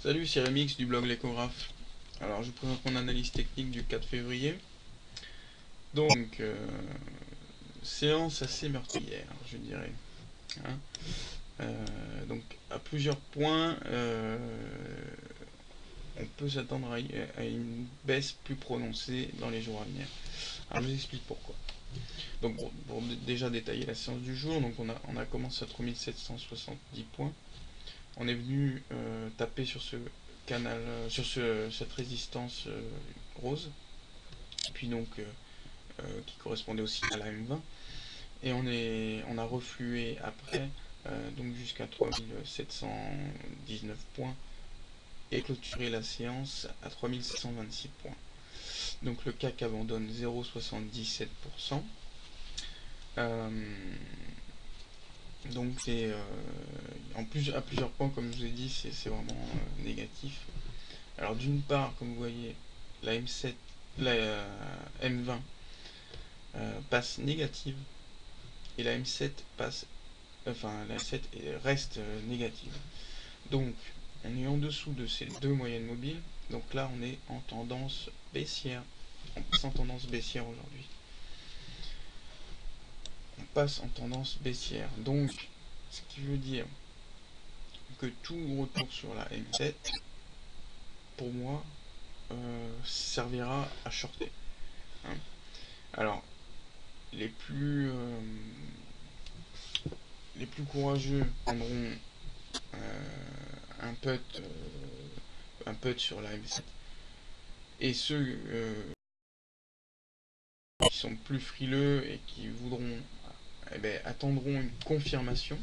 Salut, c'est Remix du blog L'Échographe. Alors, je vous présente mon analyse technique du 4 février. Donc, séance assez meurtrière, je dirais. Hein. Donc, à plusieurs points, on peut s'attendre à une baisse plus prononcée dans les jours à venir. Alors, je vous explique pourquoi. Donc, pour déjà détailler la séance du jour, donc on a commencé à 3770 points. On est venu taper sur ce canal, cette résistance rose, puis donc qui correspondait aussi à la M20, et on a reflué après donc jusqu'à 3719 points et clôturé la séance à 3726 points. Donc le CAC abandonne 0,77%. Donc c'est à plusieurs points, comme je vous ai dit, c'est vraiment négatif. Alors d'une part, comme vous voyez, la M7, la M20 passe négative et la M7 la M7 reste négative. Donc on est en dessous de ces deux moyennes mobiles. Donc là on est en tendance baissière. On passe en tendance baissière aujourd'hui. On passe en tendance baissière. Donc ce qui veut dire que tout retour sur la M7, pour moi, servira à shorter. Hein. Alors, les plus, euh, les plus courageux prendront un put sur la M7. Et ceux qui sont plus frileux et qui voudront, attendront une confirmation.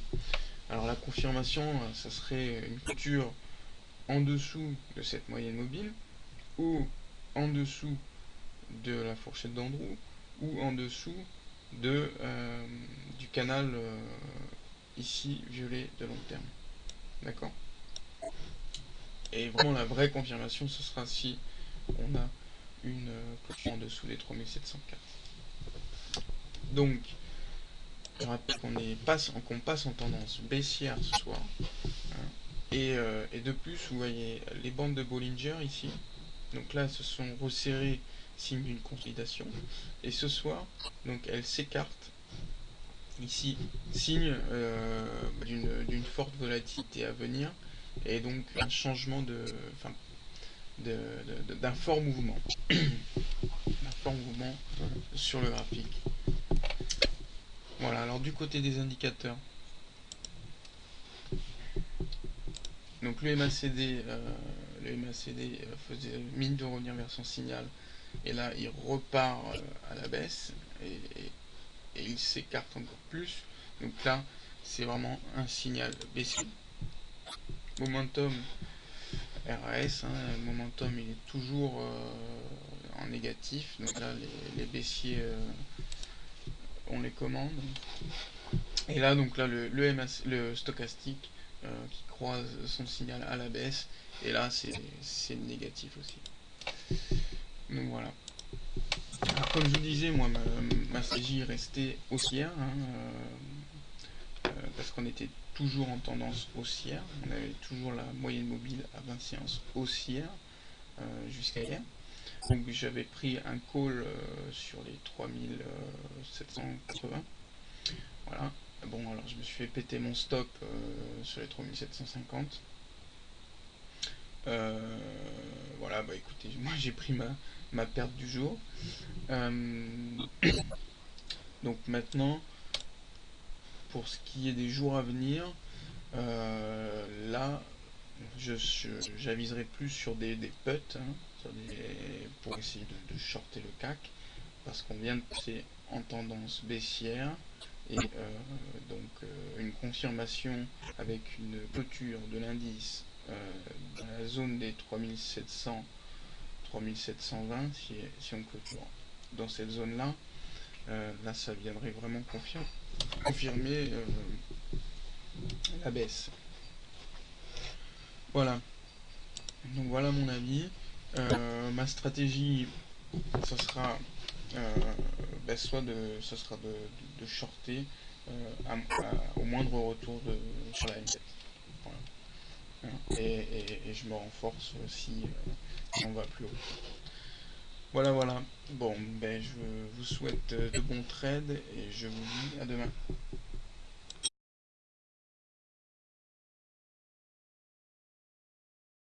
Alors la confirmation, ça serait une clôture en dessous de cette moyenne mobile, ou en dessous de la fourchette d'Andrew, ou en dessous du canal ici violet de long terme. D'accord. Et vraiment la vraie confirmation, ce sera si on a une clôture en dessous des 3704. Donc, je rappelle qu'on passe en tendance baissière ce soir. Hein, et de plus, vous voyez les bandes de Bollinger ici. Donc là, elles se sont resserrées, signe d'une consolidation. Et ce soir, donc elles s'écartent ici, signe d'une forte volatilité à venir. Et donc un changement d'un fort mouvement. Un fort mouvement sur le graphique. Voilà, alors du côté des indicateurs, donc le MACD, faisait mine de revenir vers son signal, et là il repart à la baisse, et il s'écarte encore plus. Donc là, c'est vraiment un signal baissier. Momentum RAS, hein, le momentum il est toujours en négatif, donc là les baissiers on les commande. Et là, donc là, le stochastique qui croise son signal à la baisse. Et là, c'est négatif aussi. Donc voilà. Alors, comme je vous disais, moi, ma stratégie restait haussière. Hein, parce qu'on était toujours en tendance haussière. On avait toujours la moyenne mobile à 20 séances haussière jusqu'à hier. Donc j'avais pris un call sur les 3780. Voilà. Bon, alors je me suis fait péter mon stop sur les 3750. Voilà, bah écoutez, moi j'ai pris ma perte du jour. Euh, donc maintenant, pour ce qui est des jours à venir, là, j'aviserai plus sur des puts, hein, pour essayer de shorter le CAC, parce qu'on vient de passer en tendance baissière. Et une confirmation avec une clôture de l'indice dans la zone des 3700, 3720, si on clôture dans cette zone-là, là ça viendrait vraiment confirmer la baisse. Voilà, donc voilà mon avis. Ma stratégie, ça sera ça sera de shorter au moindre retour sur la M7. Voilà. hein, et je me renforce si on va plus haut. Voilà, voilà. Bon, ben je vous souhaite de bons trades et je vous dis à demain.